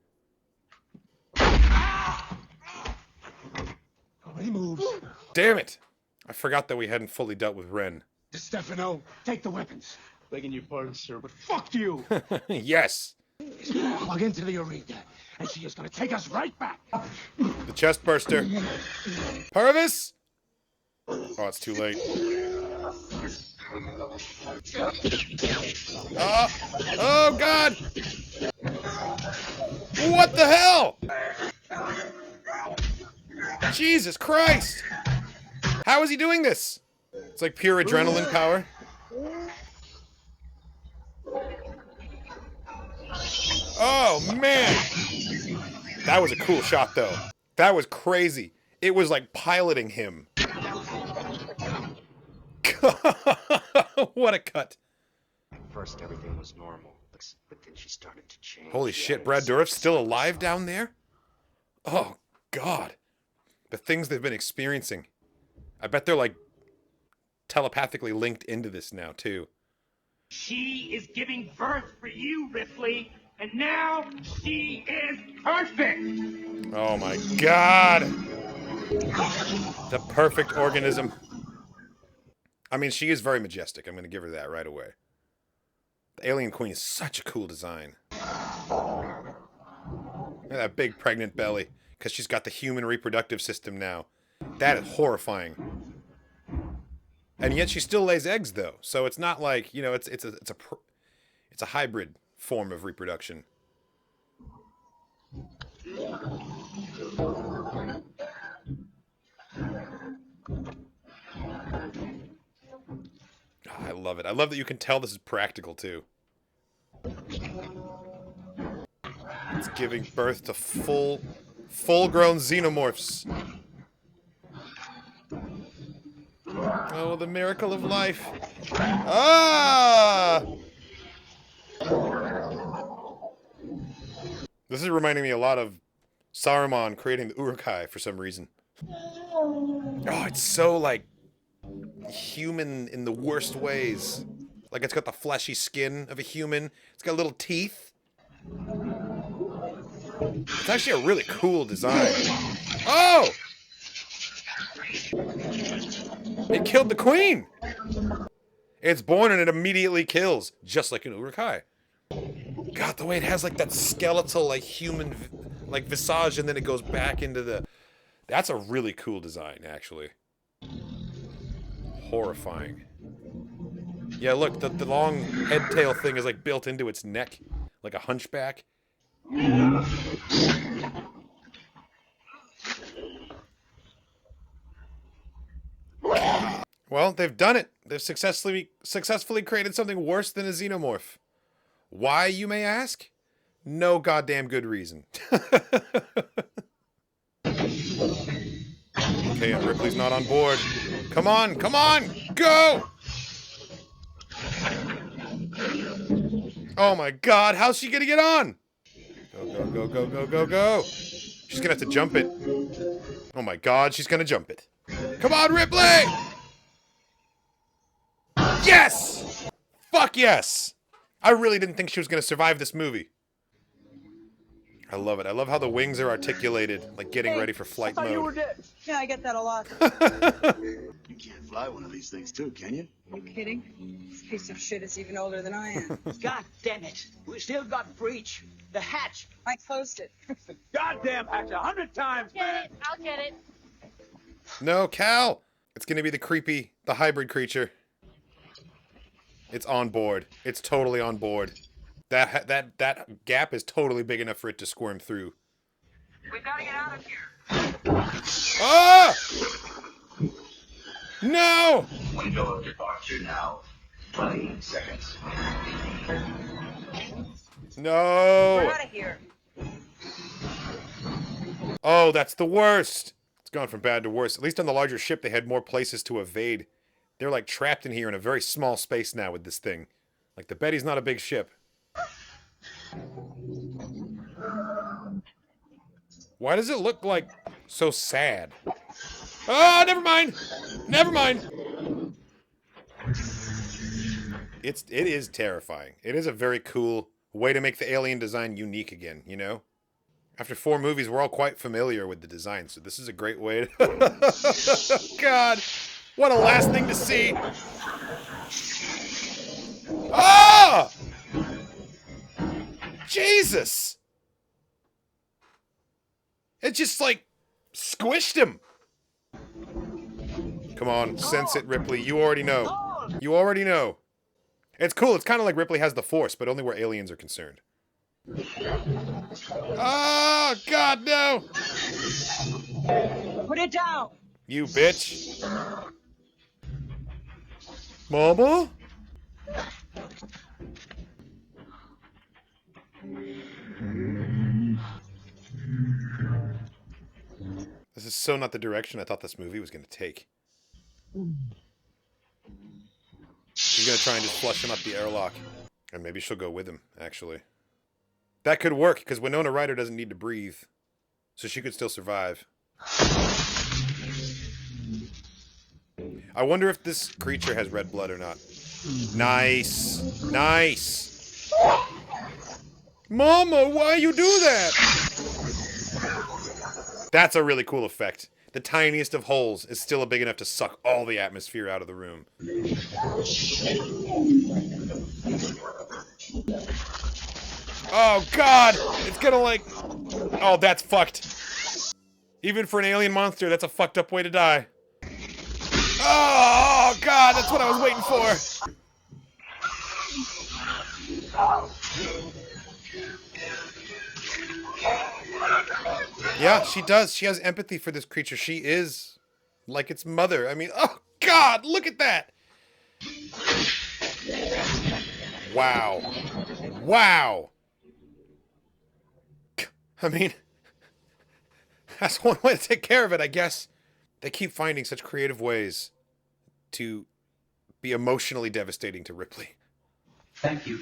Nobody moves. Damn it! I forgot that we hadn't fully dealt with Ren. Stefano, take the weapons. Begging your pardon, sir, but fuck you! Yes! Plug into the arena and she is gonna take us right back. The chest burster. Purvis! Oh, it's too late. Oh, God! What the hell? Jesus Christ! How is he doing this? It's like pure adrenaline power. Oh, man! That was a cool shot, though. That was crazy. It was like piloting him. What a cut. At first, everything was normal, but then she started to change. Holy shit, Brad Dourif's still alive down there? Oh, God. The things they've been experiencing. I bet they're, like, telepathically linked into this now, too. She is giving birth for you, Ripley, and now she is perfect. Oh, my God. The perfect organism. I mean, she is very majestic. I'm going to give her that right away. The Alien Queen is such a cool design. Look at that big pregnant belly. Because she's got the human reproductive system now. That is horrifying. And yet she still lays eggs, though. So it's not like, you know, it's a hybrid form of reproduction. Oh, I love it. I love that you can tell this is practical, too. It's giving birth to full-grown xenomorphs. Oh, the miracle of life. Ah! This is reminding me a lot of Saruman creating the Uruk-hai for some reason. Oh, it's so, like, human in the worst ways. Like, it's got the fleshy skin of a human. It's got little teeth. It's actually a really cool design. Oh! It killed the queen! It's born and it immediately kills, just like an Uruk-hai. God, the way it has, like, that skeletal, like, human, like, visage, and then it goes back into the... That's a really cool design, actually. Horrifying. Yeah, look, the long head-tail thing is, like, built into its neck, like a hunchback. Well, they've done it. They've successfully created something worse than a xenomorph. Why, you may ask? No goddamn good reason. Okay, and Ripley's not on board. Come on, go! Oh my God, how's she gonna get on? Go. She's gonna have to jump it. Oh my God, she's gonna jump it. Come on, Ripley! Yes! Fuck yes! I really didn't think she was gonna survive this movie. I love it. I love how the wings are articulated, like getting ready for flight mode. You were dead. Yeah, I get that a lot. You can't fly one of these things too, can you? You kidding? This piece of shit is even older than I am. God damn it. We still got breach. The hatch. I closed it. Goddamn hatch 100 times, man. I'll get it. No, Cal! It's gonna be the hybrid creature. It's on board. It's totally on board. That gap is totally big enough for it to squirm through. We've got to get out of here. Ah! No! Window of departure now. 20 seconds. No! We're out of here. Oh, that's the worst. It's gone from bad to worse. At least on the larger ship, they had more places to evade. They're like trapped in here in a very small space now with this thing. Like the Betty's not a big ship. Why does it look like so sad? Oh, never mind. Never mind. It is terrifying. It is a very cool way to make the alien design unique again, you know? After 4 movies, we're all quite familiar with the design, so this is a great way to... God, what a last thing to see. Ah! Jesus! It just, like, squished him. Come on, sense it, Ripley. You already know. You already know. It's cool. It's kind of like Ripley has the Force, but only where aliens are concerned. Oh, God, no! Put it down! You bitch. Mama? This is so not the direction I thought this movie was going to take. She's going to try and just flush him up the airlock. And maybe she'll go with him, actually. That could work, because Winona Ryder doesn't need to breathe. So she could still survive. I wonder if this creature has red blood or not. Nice. Nice. Mama, why you do that? That's a really cool effect. The tiniest of holes is still big enough to suck all the atmosphere out of the room. Oh, God! It's gonna, like... Oh, that's fucked. Even for an alien monster, that's a fucked up way to die. Oh, God! That's what I was waiting for! Yeah, she does. She has empathy for this creature. She is like its mother. I mean, oh, God! Look at that! Wow. Wow! I mean, that's one way to take care of it, I guess. They keep finding such creative ways to be emotionally devastating to Ripley. Thank you.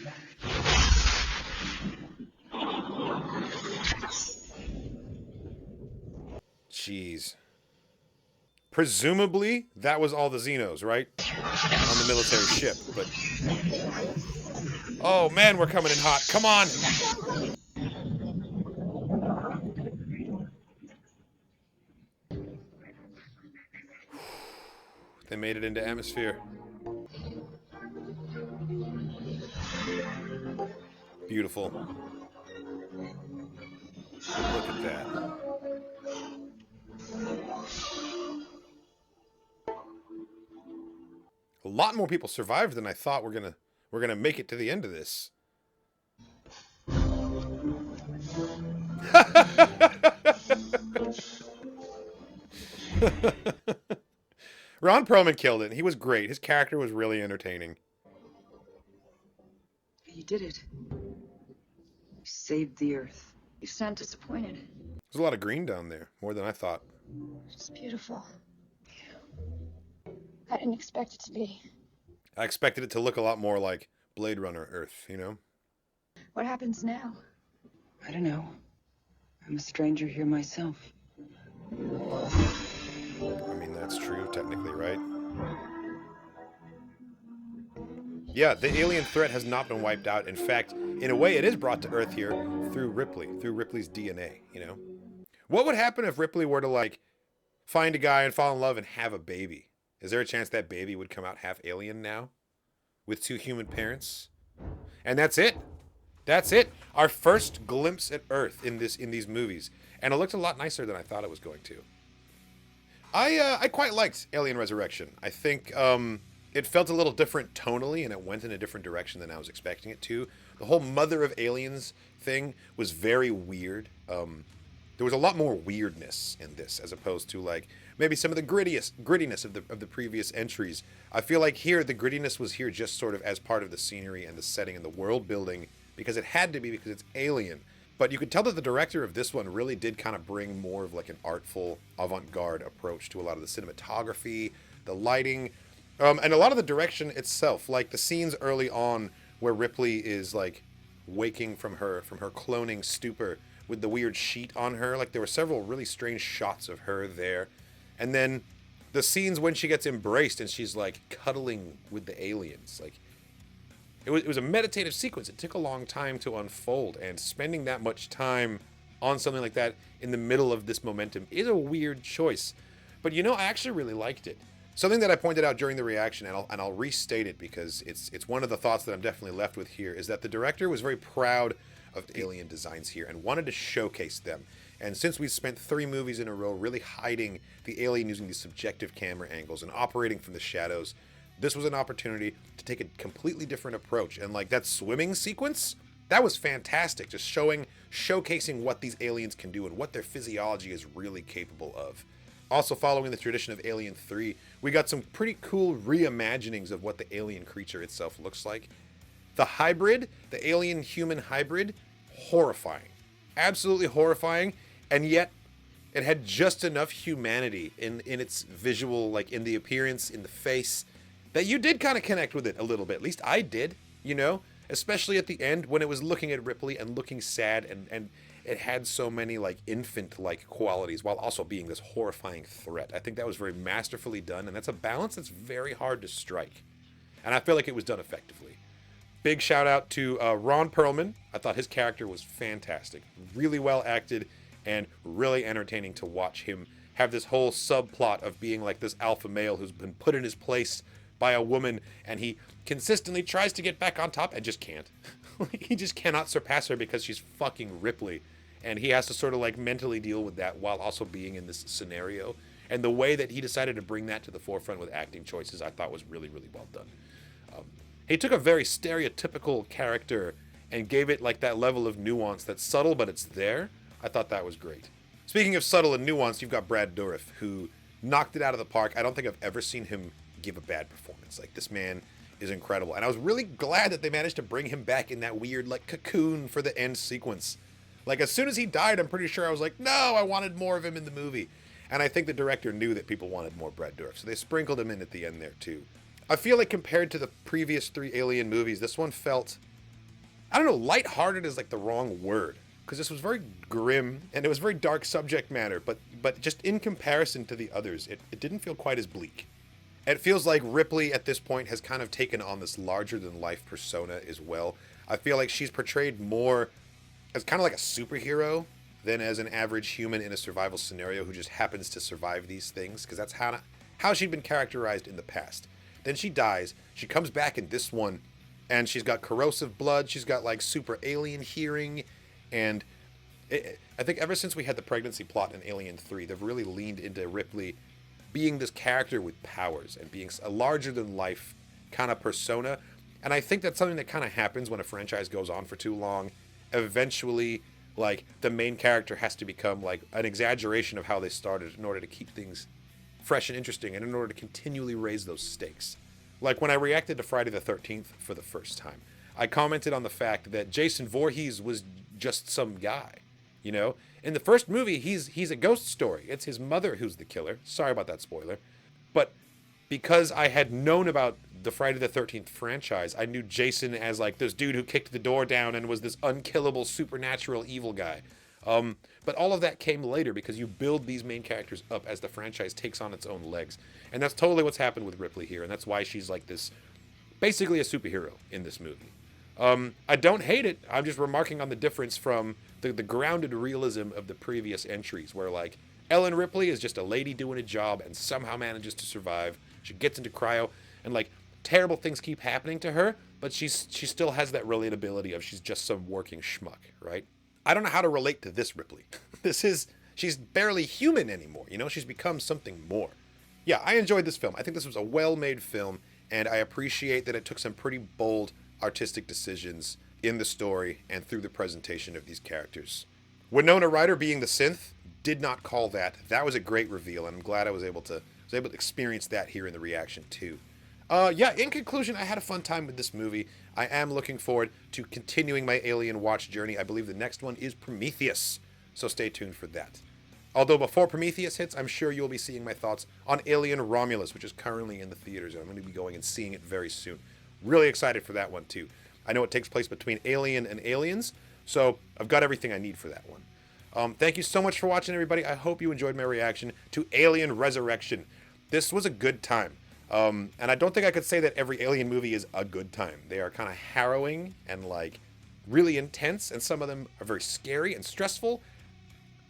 Jeez. Presumably, that was all the Xenos, right? On the military ship, but... Oh, man, we're coming in hot. Come on! They made it into atmosphere. Beautiful. Look at that. A lot more people survived than I thought were gonna make it to the end of this. Ron Perlman killed it. He was great. His character was really entertaining. You did it. You saved the Earth. You sound disappointed. There's a lot of green down there, more than I thought. It's beautiful. I didn't expect it to be. I expected it to look a lot more like Blade Runner Earth, you know? What happens now? I don't know. I'm a stranger here myself. I mean, that's true, technically, right? Yeah, the alien threat has not been wiped out. In fact, in a way, it is brought to Earth here through Ripley's DNA, you know? What would happen if Ripley were to, like, find a guy and fall in love and have a baby? Is there a chance that baby would come out half alien now? With 2 human parents? And that's it. That's it. Our first glimpse at Earth in these movies. And it looked a lot nicer than I thought it was going to. I quite liked Alien Resurrection. I think it felt a little different tonally, and it went in a different direction than I was expecting it to. The whole Mother of Aliens thing was very weird. There was a lot more weirdness in this, as opposed to, like, maybe some of the grittiness of the previous entries. I feel like here, the grittiness was here just sort of as part of the scenery and the setting and the world building, because it had to be, because it's Alien. But you could tell that the director of this one really did kind of bring more of like an artful, avant-garde approach to a lot of the cinematography, the lighting, and a lot of the direction itself. Like the scenes early on where Ripley is like waking from her cloning stupor with the weird sheet on her. Like there were several really strange shots of her there. And then the scenes when she gets embraced and she's like cuddling with the aliens. Like it was a meditative sequence. It took a long time to unfold, and spending that much time on something like that in the middle of this momentum is a weird choice. But you know, I actually really liked it. Something that I pointed out during the reaction, and I'll restate it because it's one of the thoughts that I'm definitely left with here, is that the director was very proud of alien designs here and wanted to showcase them. And since we spent 3 movies in a row really hiding the alien using these subjective camera angles and operating from the shadows, this was an opportunity to take a completely different approach. And like that swimming sequence, that was fantastic. Just showcasing what these aliens can do and what their physiology is really capable of. Also, following the tradition of Alien 3, we got some pretty cool reimaginings of what the alien creature itself looks like. The hybrid, the alien-human hybrid, horrifying. Absolutely horrifying, and yet it had just enough humanity in its visual, like in the appearance, in the face, that you did kind of connect with it a little bit. At least I did, you know? Especially at the end when it was looking at Ripley and looking sad, and it had so many like infant-like qualities while also being this horrifying threat. I think that was very masterfully done, and that's a balance that's very hard to strike. And I feel like it was done effectively. Big shout out to Ron Perlman. I thought his character was fantastic. Really well acted and really entertaining to watch him have this whole subplot of being like this alpha male who's been put in his place by a woman, and he consistently tries to get back on top and just can't. He just cannot surpass her because she's fucking Ripley. And he has to sort of like mentally deal with that while also being in this scenario. And the way that he decided to bring that to the forefront with acting choices, I thought was really, really well done. He took a very stereotypical character and gave it like that level of nuance that's subtle, but it's there. I thought that was great. Speaking of subtle and nuance, you've got Brad Dourif, who knocked it out of the park. I don't think I've ever seen him give a bad performance. Like, this man is incredible. And I was really glad that they managed to bring him back in that weird, like, cocoon for the end sequence. Like, as soon as he died, I'm pretty sure I was like, no, I wanted more of him in the movie. And I think the director knew that people wanted more Brad Dourif, so they sprinkled him in at the end there, too. I feel like compared to the previous 3 Alien movies, this one felt, I don't know, lighthearted is like the wrong word. Because this was very grim, and it was very dark subject matter, but just in comparison to the others, it didn't feel quite as bleak. It feels like Ripley at this point has kind of taken on this larger-than-life persona as well. I feel like she's portrayed more as kind of like a superhero than as an average human in a survival scenario who just happens to survive these things, because that's how she'd been characterized in the past. Then she dies, she comes back in this one, and she's got corrosive blood, she's got like super alien hearing, and I think ever since we had the pregnancy plot in Alien 3, they've really leaned into Ripley being this character with powers and being a larger-than-life kind of persona. And I think that's something that kind of happens when a franchise goes on for too long. Eventually, like, the main character has to become like an exaggeration of how they started in order to keep things fresh and interesting, and in order to continually raise those stakes. Like when I reacted to Friday the 13th for the first time, I commented on the fact that Jason Voorhees was just some guy, you know? In the first movie, he's a ghost story. It's his mother who's the killer. Sorry about that spoiler. But because I had known about the Friday the 13th franchise, I knew Jason as like this dude who kicked the door down and was this unkillable supernatural evil guy. But all of that came later because you build these main characters up as the franchise takes on its own legs. And that's totally what's happened with Ripley here. And that's why she's like this, basically a superhero in this movie. I don't hate it. I'm just remarking on the difference from the grounded realism of the previous entries, where like Ellen Ripley is just a lady doing a job and somehow manages to survive. She gets into cryo, and like terrible things keep happening to her, but she still has that relatability of she's just some working schmuck, right? I don't know how to relate to this Ripley. She's barely human anymore, you know? She's become something more. Yeah, I enjoyed this film. I think this was a well-made film, and I appreciate that it took some pretty bold artistic decisions in the story and through the presentation of these characters. Winona Ryder being the synth, did not call that. That was a great reveal, and I'm glad I was able to experience that here in the reaction too. Yeah, in conclusion, I had a fun time with this movie. I am looking forward to continuing my Alien watch journey. I believe the next one is Prometheus, so stay tuned for that. Although before Prometheus hits, I'm sure you'll be seeing my thoughts on Alien Romulus, which is currently in the theaters, and I'm going to be going and seeing it very soon. Really excited for that one too. I know it takes place between Alien and Aliens, so I've got everything I need for that one. Thank you so much for watching, everybody. I hope you enjoyed my reaction to Alien Resurrection. This was a good time. And I don't think I could say that every Alien movie is a good time. They are kind of harrowing and like really intense, and some of them are very scary and stressful.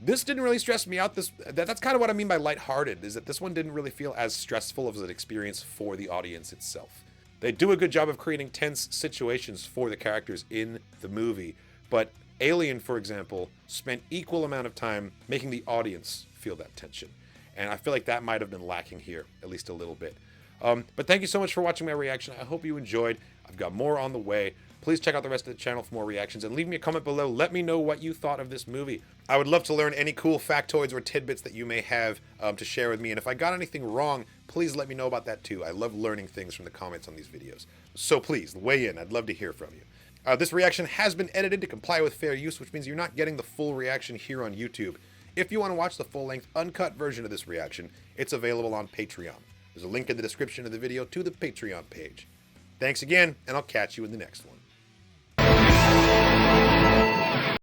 This didn't really stress me out. That's kind of what I mean by lighthearted, is that this one didn't really feel as stressful as an experience for the audience itself. They do a good job of creating tense situations for the characters in the movie, but Alien, for example, spent equal amount of time making the audience feel that tension. And I feel like that might have been lacking here, at least a little bit. But thank you so much for watching my reaction. I hope you enjoyed. I've got more on the way. Please check out the rest of the channel for more reactions and leave me a comment below. Let me know what you thought of this movie. I would love to learn any cool factoids or tidbits that you may have to share with me. And if I got anything wrong, please let me know about that too. I love learning things from the comments on these videos. So please, weigh in. I'd love to hear from you. This reaction has been edited to comply with fair use, which means you're not getting the full reaction here on YouTube. If you want to watch the full-length, uncut version of this reaction, it's available on Patreon. There's a link in the description of the video to the Patreon page. Thanks again, and I'll catch you in the next one.